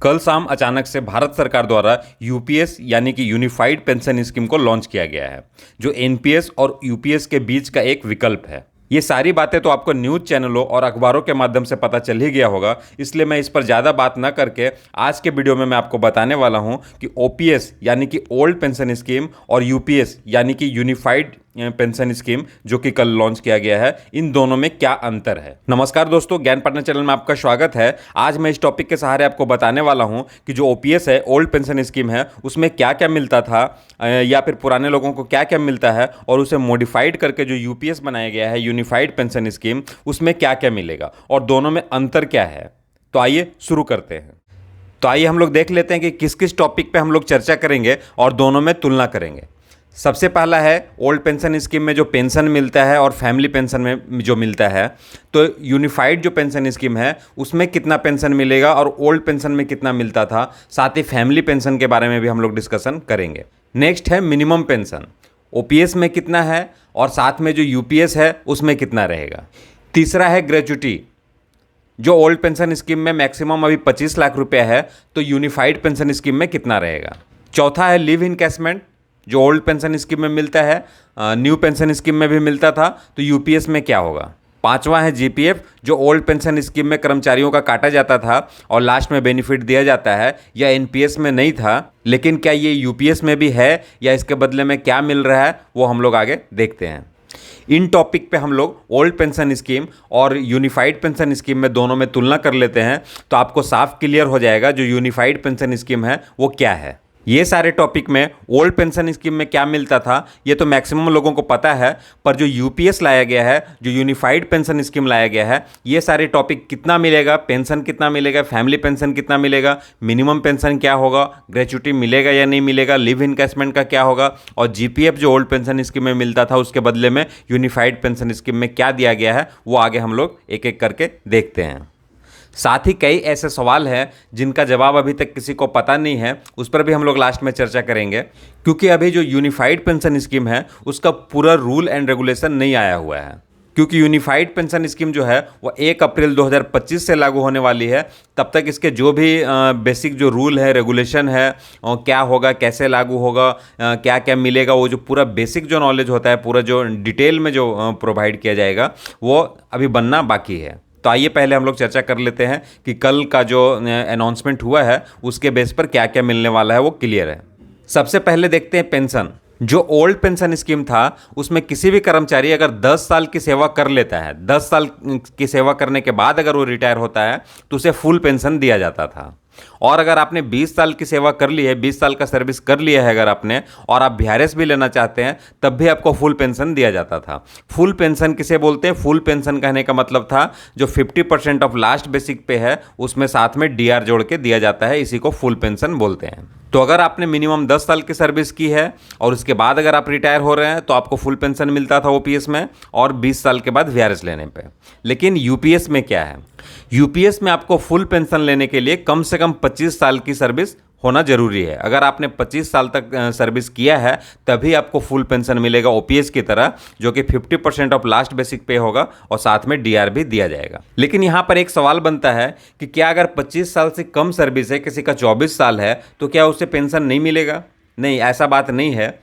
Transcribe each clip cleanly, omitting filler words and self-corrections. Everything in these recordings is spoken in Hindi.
कल शाम अचानक से भारत सरकार द्वारा यूपीएस यानी कि यूनिफाइड पेंशन स्कीम को लॉन्च किया गया है, जो एनपीएस और यूपीएस के बीच का एक विकल्प है। ये सारी बातें तो आपको न्यूज़ चैनलों और अखबारों के माध्यम से पता चल ही गया होगा, इसलिए मैं इस पर ज़्यादा बात न करके आज के वीडियो में मैं आपको बताने वाला हूं कि ओपीएस यानी कि ओल्ड पेंशन स्कीम और यूपीएस यानी कि यूनिफाइड पेंशन स्कीम जो कि कल लॉन्च किया गया है, इन दोनों में क्या अंतर है। नमस्कार दोस्तों, ज्ञान पार्टनर चैनल में आपका स्वागत है। आज मैं इस टॉपिक के सहारे आपको बताने वाला हूं कि जो ओपीएस है, ओल्ड पेंशन स्कीम है, उसमें क्या क्या मिलता था या फिर पुराने लोगों को क्या क्या मिलता है, और उसे मॉडिफाइड करके जो यूपीएस बनाया गया है, यूनिफाइड पेंशन स्कीम, उसमें क्या क्या मिलेगा और दोनों में अंतर क्या है। तो आइए शुरू करते हैं। तो आइए हम लोग देख लेते हैं कि किस किस टॉपिक पे हम लोग चर्चा करेंगे और दोनों में तुलना करेंगे। सबसे पहला है ओल्ड पेंशन स्कीम में जो पेंशन मिलता है और फैमिली पेंशन में जो मिलता है। तो यूनिफाइड जो पेंशन स्कीम है उसमें कितना पेंशन मिलेगा और ओल्ड पेंशन में कितना मिलता था, साथ ही फैमिली पेंशन के बारे में भी हम लोग डिस्कशन करेंगे। नेक्स्ट है मिनिमम पेंशन, ओपीएस में कितना है और साथ में जो यूपीएस है उसमें कितना रहेगा। तीसरा है ग्रेच्युटी, जो ओल्ड पेंशन स्कीम में मैक्सिमम अभी 25 लाख रुपया है, तो यूनिफाइड पेंशन स्कीम में कितना रहेगा। चौथा है लिव इनकैशमेंट, जो ओल्ड पेंशन स्कीम में मिलता है, न्यू पेंशन स्कीम में भी मिलता था, तो यूपीएस में क्या होगा। पांचवा है जीपीएफ, जो ओल्ड पेंशन स्कीम में कर्मचारियों का काटा जाता था और लास्ट में बेनिफिट दिया जाता है, या एनपीएस में नहीं था, लेकिन क्या ये यूपीएस में भी है या इसके बदले में क्या मिल रहा है, वो हम लोग आगे देखते हैं। इन टॉपिक पे हम लोग ओल्ड पेंशन स्कीम और यूनिफाइड पेंशन स्कीम में दोनों में तुलना कर लेते हैं, तो आपको साफ क्लियर हो जाएगा जो यूनिफाइड पेंशन स्कीम है वो क्या है। ये सारे टॉपिक में ओल्ड पेंशन स्कीम में क्या मिलता था ये तो मैक्सिमम लोगों को पता है, पर जो यूपीएस लाया गया है, जो यूनिफाइड पेंशन स्कीम लाया गया है, ये सारे टॉपिक कितना मिलेगा, पेंशन कितना मिलेगा, फैमिली पेंशन कितना मिलेगा, मिनिमम पेंशन क्या होगा, ग्रेच्युटी मिलेगा या नहीं मिलेगा, लिव इनकैशमेंट का क्या होगा, और जीपीएफ जो ओल्ड पेंशन स्कीम में मिलता था उसके बदले में यूनिफाइड पेंशन स्कीम में क्या दिया गया है, वो आगे हम लोग एक एक करके देखते हैं। साथ ही कई ऐसे सवाल हैं जिनका जवाब अभी तक किसी को पता नहीं है, उस पर भी हम लोग लास्ट में चर्चा करेंगे, क्योंकि अभी जो यूनिफाइड पेंशन स्कीम है उसका पूरा रूल एंड रेगुलेशन नहीं आया हुआ है। क्योंकि यूनिफाइड पेंशन स्कीम जो है वो 1 अप्रैल 2025 से लागू होने वाली है, तब तक इसके जो भी बेसिक जो रूल है, रेगुलेशन है, क्या होगा, कैसे लागू होगा, क्या क्या मिलेगा, वो जो पूरा बेसिक जो नॉलेज होता है, पूरा जो डिटेल में जो प्रोवाइड किया जाएगा, वो अभी बनना बाकी है। तो आइए पहले हम लोग चर्चा कर लेते हैं कि कल का जो अनाउंसमेंट हुआ है उसके बेस पर क्या क्या मिलने वाला है वो क्लियर है। सबसे पहले देखते हैं पेंशन। जो ओल्ड पेंशन स्कीम था उसमें किसी भी कर्मचारी अगर 10 साल की सेवा कर लेता है, 10 साल की सेवा करने के बाद अगर वो रिटायर होता है तो उसे फुल पेंशन दिया जाता था। और अगर आपने 20 साल की सेवा कर ली है, 20 साल का सर्विस कर लिया है अगर आपने, और आप वीआरएस भी लेना चाहते हैं, तब भी आपको फुल पेंशन दिया जाता था। फुल पेंशन किसे बोलते हैं? फुल पेंशन कहने का मतलब था जो 50% ऑफ लास्ट बेसिक पे है उसमें साथ में डीआर जोड़ के दिया जाता है, इसी को फुल पेंशन बोलते हैं। तो अगर आपने मिनिमम 10 साल की सर्विस की है और उसके बाद अगर आप रिटायर हो रहे हैं तो आपको फुल पेंशन मिलता था ओपीएस में, और 20 साल के बाद वीआरएस लेने पे। लेकिन यूपीएस में क्या है? यूपीएस में आपको फुल पेंशन लेने के लिए कम से कम 25 साल की सर्विस होना जरूरी है। अगर आपने 25 साल तक सर्विस किया है तभी आपको फुल पेंशन मिलेगा ओपीएस की तरह, जो कि 50% ऑफ लास्ट बेसिक पे होगा और साथ में डीआर भी दिया जाएगा। लेकिन यहाँ पर एक सवाल बनता है कि क्या अगर 25 साल से कम सर्विस है, किसी का 24 साल है, तो क्या उसे पेंशन नहीं मिलेगा? नहीं, ऐसा बात नहीं है।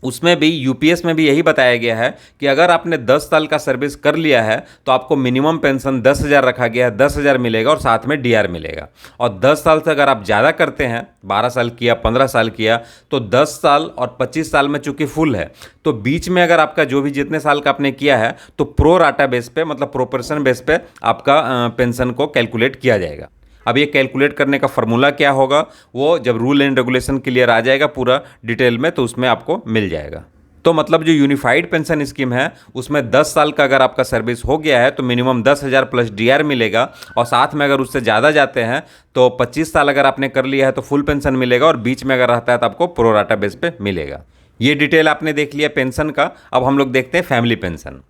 उसमें भी यूपीएस में भी यही बताया गया है कि अगर आपने 10 साल का सर्विस कर लिया है तो आपको मिनिमम पेंशन 10,000 रखा गया है, 10,000 मिलेगा और साथ में डीआर मिलेगा। और 10 साल से अगर आप ज़्यादा करते हैं, 12 साल किया, 15 साल किया, तो 10 साल और 25 साल में चूंकि फुल है, तो बीच में अगर आपका जो भी जितने साल का आपने किया है तो प्रो राटा बेस पे, मतलब प्रोपोर्शन बेस पे आपका पेंशन को कैलकुलेट किया जाएगा। अब ये कैलकुलेट करने का फॉर्मूला क्या होगा वो जब रूल एंड रेगुलेशन क्लियर आ जाएगा पूरा डिटेल में, तो उसमें आपको मिल जाएगा। तो मतलब जो यूनिफाइड पेंशन स्कीम है उसमें 10 साल का अगर आपका सर्विस हो गया है तो मिनिमम 10,000 प्लस डीआर मिलेगा, और साथ में अगर उससे ज़्यादा जाते हैं तो 25 साल अगर आपने कर लिया है तो फुल पेंशन मिलेगा, और बीच में अगर रहता है तो आपको प्रोराटा बेस पे मिलेगा। ये डिटेल आपने देख लिया पेंशन का। अब हम लोग देखते हैं फैमिली पेंशन।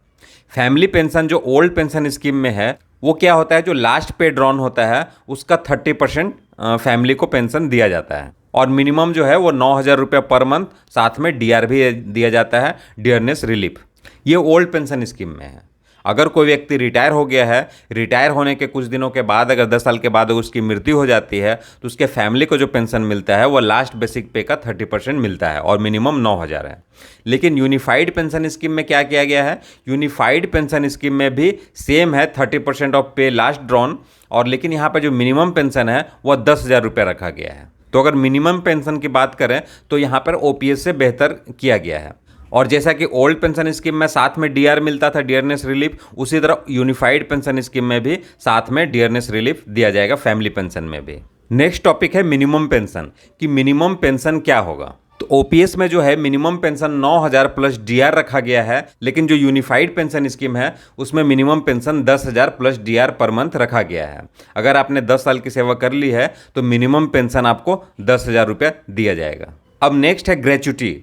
फैमिली पेंशन जो ओल्ड पेंशन स्कीम में है वो क्या होता है, जो लास्ट पे ड्रॉन होता है उसका 30% फैमिली को पेंशन दिया जाता है, और मिनिमम जो है वो 9,000 रुपये पर मंथ, साथ में डीआर भी दिया जाता है, डियरनेस रिलीफ। ये ओल्ड पेंशन स्कीम में है। अगर कोई व्यक्ति रिटायर हो गया है, रिटायर होने के कुछ दिनों के बाद अगर 10 साल के बाद अगर उसकी मृत्यु हो जाती है तो उसके फैमिली को जो पेंशन मिलता है वो लास्ट बेसिक पे का 30% मिलता है और मिनिमम 9,000 है। लेकिन यूनिफाइड पेंशन स्कीम में क्या किया गया है, यूनिफाइड पेंशन स्कीम में भी सेम है 30% ऑफ पे लास्ट ड्रॉन, और लेकिन यहाँ पर जो मिनिमम पेंशन है वह 10,000 रुपये रखा गया है। तो अगर मिनिमम पेंशन की बात करें तो यहाँ पर ओपीएस से बेहतर किया गया है। और जैसा कि ओल्ड पेंशन स्कीम में साथ में डीआर मिलता था, डियरनेस रिलीफ, उसी तरह यूनिफाइड पेंशन स्कीम में भी साथ में डियरनेस रिलीफ दिया जाएगा फैमिली पेंशन में भी। नेक्स्ट टॉपिक है मिनिमम पेंशन, कि मिनिमम पेंशन क्या होगा। तो ओपीएस में जो है मिनिमम पेंशन 9,000 प्लस डीआर रखा गया है, लेकिन जो यूनिफाइड पेंशन स्कीम है उसमें minimum pension 10,000 plus DR per month रखा गया है। अगर आपने 10 साल की सेवा कर ली है तो मिनिमम पेंशन आपको 10,000 रुपये दिया जाएगा। अब नेक्स्ट है ग्रेच्युटी।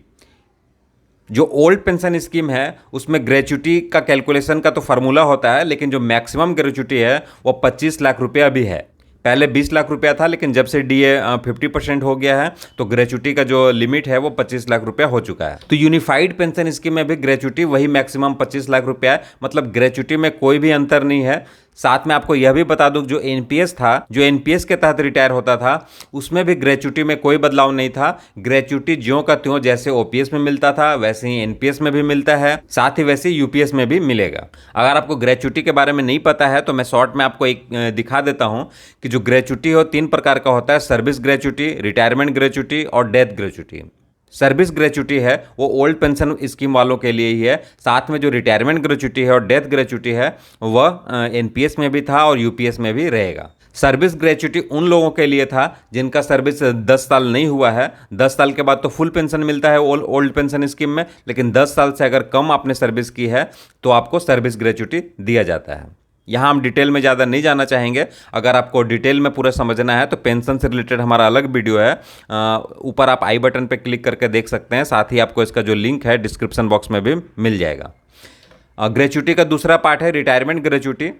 जो ओल्ड पेंशन स्कीम है उसमें ग्रेच्युटी का कैलकुलेशन का तो फार्मूला होता है, लेकिन जो मैक्सिमम ग्रेच्युटी है वो 25 लाख रुपया भी है। पहले 20 लाख रुपया था, लेकिन जब से डीए 50% हो गया है तो ग्रेच्युटी का जो लिमिट है वो 25 लाख रुपया हो चुका है। तो यूनिफाइड पेंशन स्कीम में भी ग्रेच्युटी वही मैक्सिमम 25 लाख रुपया है, मतलब ग्रेच्युटी में कोई भी अंतर नहीं है। साथ में आपको यह भी बता दूं, जो एनपीएस था, जो एनपीएस के तहत रिटायर होता था, उसमें भी ग्रेच्युटी में कोई बदलाव नहीं था। ग्रेच्युटी ज्यों का त्यों जैसे ओपीएस में मिलता था वैसे ही एनपीएस में भी मिलता है, साथ ही वैसे यूपीएस में भी मिलेगा। अगर आपको ग्रेच्युटी के बारे में नहीं पता है तो मैं शॉर्ट में आपको एक दिखा देता हूं कि जो ग्रेच्युटी हो 3 प्रकार का होता है, सर्विस ग्रेच्युटी, रिटायरमेंट ग्रेच्युटी और डेथ ग्रेच्युटी। सर्विस ग्रेच्युटी है वो ओल्ड पेंशन स्कीम वालों के लिए ही है, साथ में जो रिटायरमेंट ग्रेच्युटी है और डेथ ग्रेच्युटी है वह एनपीएस में भी था और यूपीएस में भी रहेगा। सर्विस ग्रेच्युटी उन लोगों के लिए था जिनका सर्विस 10 साल नहीं हुआ है। 10 साल के बाद तो फुल पेंशन मिलता है ओल्ड पेंशन स्कीम में, लेकिन 10 साल से अगर कम आपने सर्विस की है तो आपको सर्विस ग्रेच्युटी दिया जाता है। यहाँ हम डिटेल में ज़्यादा नहीं जाना चाहेंगे। अगर आपको डिटेल में पूरा समझना है तो पेंशन से रिलेटेड हमारा अलग वीडियो है, ऊपर आप आई बटन पे क्लिक करके देख सकते हैं, साथ ही आपको इसका जो लिंक है डिस्क्रिप्शन बॉक्स में भी मिल जाएगा। ग्रेच्युटी का दूसरा पार्ट है रिटायरमेंट ग्रेच्युटी।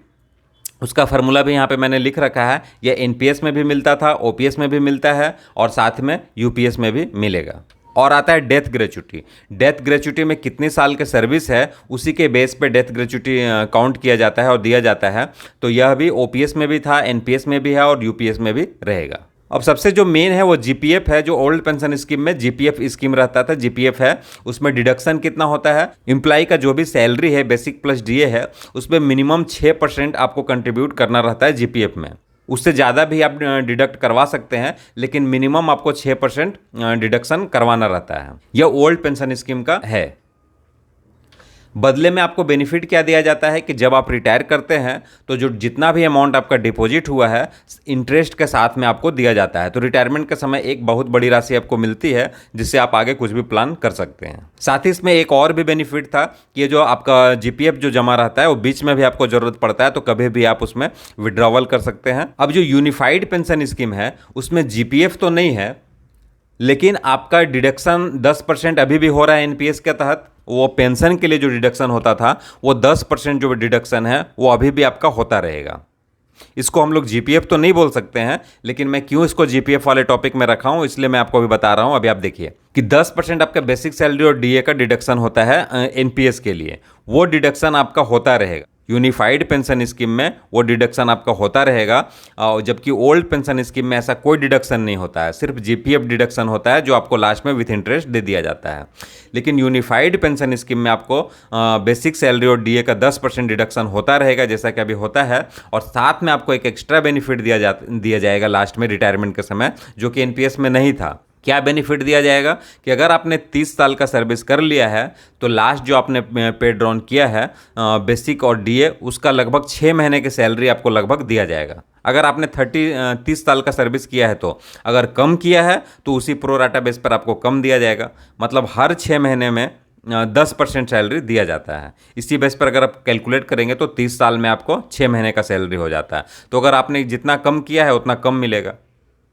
उसका फार्मूला भी यहाँ पे मैंने लिख रखा है। यह एनपीएस में भी मिलता था, ओपीएस में भी मिलता है और साथ में यूपीएस में भी मिलेगा। और आता है डेथ ग्रेच्युटी। डेथ ग्रेच्युटी में कितने साल के सर्विस है उसी के बेस पे डेथ ग्रेच्युटी काउंट किया जाता है और दिया जाता है। तो यह भी ओपीएस में भी था, एनपीएस में भी है और यूपीएस में भी रहेगा। अब सबसे जो मेन है वो जीपीएफ है। जो ओल्ड पेंशन स्कीम में जीपीएफ स्कीम रहता था, जीपीएफ है, उसमें डिडक्शन कितना होता है, एम्प्लॉय का जो भी सैलरी है बेसिक प्लस डीए है उसमें मिनिमम 6% आपको कंट्रीब्यूट करना रहता है जीपीएफ में। उससे ज़्यादा भी आप डिडक्ट करवा सकते हैं, लेकिन मिनिमम आपको 6% डिडक्शन करवाना रहता है। यह ओल्ड पेंशन स्कीम का है। बदले में आपको बेनिफिट क्या दिया जाता है कि जब आप रिटायर करते हैं तो जो जितना भी अमाउंट आपका डिपॉजिट हुआ है इंटरेस्ट के साथ में आपको दिया जाता है। तो रिटायरमेंट के समय एक बहुत बड़ी राशि आपको मिलती है जिससे आप आगे कुछ भी प्लान कर सकते हैं। साथ ही इसमें एक और भी बेनिफिट था कि ये जो आपका जीपीएफ जो जमा रहता है वो बीच में भी आपको जरूरत पड़ता है तो कभी भी आप उसमें विड्रॉवल कर सकते हैं। अब जो यूनिफाइड पेंशन स्कीम है उसमें जीपीएफ तो नहीं है, लेकिन आपका डिडक्शन 10% अभी भी हो रहा है एनपीएस के तहत। वो पेंशन के लिए जो डिडक्शन होता था वो 10% जो डिडक्शन है वो अभी भी आपका होता रहेगा। इसको हम लोग जीपीएफ तो नहीं बोल सकते हैं, लेकिन मैं क्यों इसको जीपीएफ वाले टॉपिक में रखा हूं इसलिए मैं आपको अभी बता रहा हूं। अभी आप देखिए कि 10% आपका बेसिक सैलरी और डीए का डिडक्शन होता है एनपीएस के लिए, वो डिडक्शन आपका होता रहेगा। यूनिफाइड पेंशन स्कीम में वो डिडक्शन आपका होता रहेगा, जबकि ओल्ड पेंशन स्कीम में ऐसा कोई डिडक्शन नहीं होता है, सिर्फ जीपीएफ डिडक्शन होता है जो आपको लास्ट में विथ इंटरेस्ट दे दिया जाता है। लेकिन यूनिफाइड पेंशन स्कीम में आपको बेसिक सैलरी और डीए का 10% डिडक्शन होता रहेगा जैसा कि अभी होता है, और साथ में आपको एक एक्स्ट्रा बेनिफिट दिया जाएगा लास्ट में रिटायरमेंट के समय, जो कि एनपीएस में नहीं था। क्या बेनिफिट दिया जाएगा कि अगर आपने 30 साल का सर्विस कर लिया है तो लास्ट जो आपने पे ड्रॉन किया है बेसिक और डीए उसका लगभग 6 महीने की सैलरी आपको लगभग दिया जाएगा। अगर आपने 30 साल का सर्विस किया है तो अगर कम किया है तो उसी प्रोराटा बेस पर आपको कम दिया जाएगा, मतलब हर 6 महीने में 10% सैलरी दिया जाता है। इसी बेस पर अगर आप कैलकुलेट करेंगे तो 30 साल में आपको 6 महीने का सैलरी हो जाता है। तो अगर आपने जितना कम किया है उतना कम मिलेगा,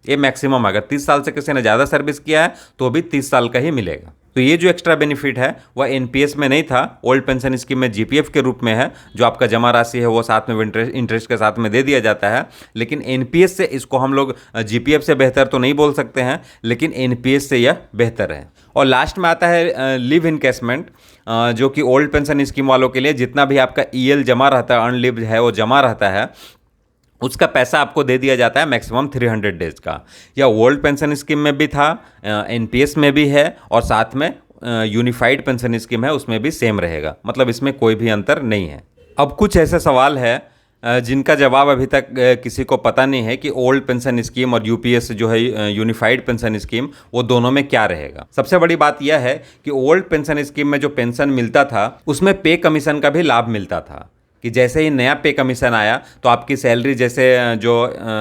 ये मैक्सिमम। अगर 30 साल से किसी ने ज़्यादा सर्विस किया है तो भी 30 साल का ही मिलेगा। तो ये जो एक्स्ट्रा बेनिफिट है वह एनपीएस में नहीं था, ओल्ड पेंशन स्कीम में जीपीएफ के रूप में है। जो आपका जमा राशि है वो साथ में इंटरेस्ट के साथ में दे दिया जाता है। लेकिन एनपीएस से इसको हम लोग जीपीएफ से बेहतर तो नहीं बोल सकते हैं, लेकिन एनपीएस से यह बेहतर है। और लास्ट में आता है लिव इनकेसमेंट, जो कि ओल्ड पेंशन स्कीम वालों के लिए जितना भी आपका ईएल जमा रहता है, अर्न लिव है वो जमा रहता है, उसका पैसा आपको दे दिया जाता है मैक्सिमम 300 डेज का। यह ओल्ड पेंशन स्कीम में भी था, एनपीएस में भी है, और साथ में यूनिफाइड पेंशन स्कीम है उसमें भी सेम रहेगा, मतलब इसमें कोई भी अंतर नहीं है। अब कुछ ऐसे सवाल है जिनका जवाब अभी तक किसी को पता नहीं है कि ओल्ड पेंशन स्कीम और यूपीएस जो है यूनिफाइड पेंशन स्कीम, वो दोनों में क्या रहेगा। सबसे बड़ी बात यह है कि ओल्ड पेंशन स्कीम में जो पेंशन मिलता था उसमें पे कमीशन का भी लाभ मिलता था, कि जैसे ही नया पे कमीशन आया तो आपकी सैलरी, जैसे जो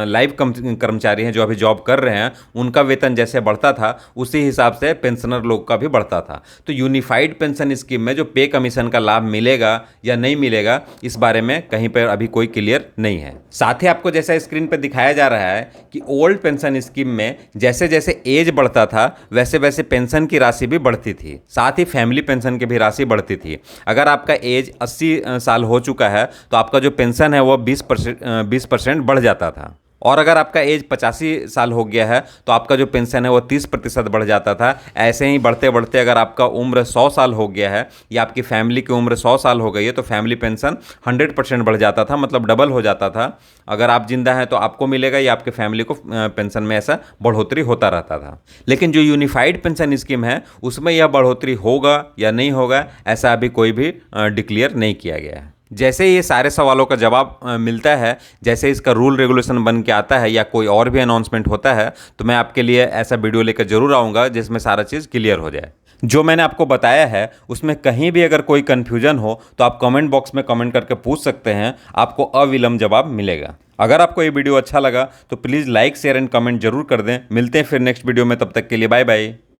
लाइव कर्मचारी हैं जो अभी जॉब कर रहे हैं, उनका वेतन जैसे बढ़ता था उसी हिसाब से पेंशनर लोग का भी बढ़ता था। तो यूनिफाइड पेंशन स्कीम में जो पे कमीशन का लाभ मिलेगा या नहीं मिलेगा, इस बारे में कहीं पर अभी कोई क्लियर नहीं है। साथ ही आपको जैसा स्क्रीन पर दिखाया जा रहा है कि ओल्ड पेंशन स्कीम में जैसे जैसे एज बढ़ता था वैसे वैसे पेंशन की राशि भी बढ़ती थी, साथ ही फैमिली पेंशन की भी राशि बढ़ती थी। अगर आपका एज 80 साल हो चुका है तो आपका जो पेंशन है वो 20% बढ़ जाता था, और अगर आपका एज 85 साल हो गया है तो आपका जो पेंशन है वो 30% बढ़ जाता था। ऐसे ही बढ़ते बढ़ते अगर आपका उम्र 100 साल हो गया है या आपकी फैमिली की उम्र 100 साल हो गई है तो फैमिली पेंशन 100% बढ़ जाता था, मतलब डबल हो जाता था। अगर आप जिंदा हैं तो आपको मिलेगा या आपके फैमिली को पेंशन में ऐसा बढ़ोतरी होता रहता था। लेकिन जो यूनिफाइड पेंशन स्कीम है उसमें यह बढ़ोतरी होगा या नहीं होगा, ऐसा अभी कोई भी डिक्लेयर नहीं किया गया है। जैसे ये सारे सवालों का जवाब मिलता है, जैसे इसका रूल रेगुलेशन बन के आता है या कोई और भी अनाउंसमेंट होता है, तो मैं आपके लिए ऐसा वीडियो लेकर जरूर आऊँगा जिसमें सारा चीज़ क्लियर हो जाए। जो मैंने आपको बताया है उसमें कहीं भी अगर कोई कन्फ्यूजन हो तो आप कमेंट बॉक्स में कमेंट करके पूछ सकते हैं, आपको अविलंब जवाब मिलेगा। अगर आपको ये वीडियो अच्छा लगा तो please like share and comment जरूर कर दें। मिलते हैं फिर नेक्स्ट वीडियो में, तब तक के लिए बाय बाय।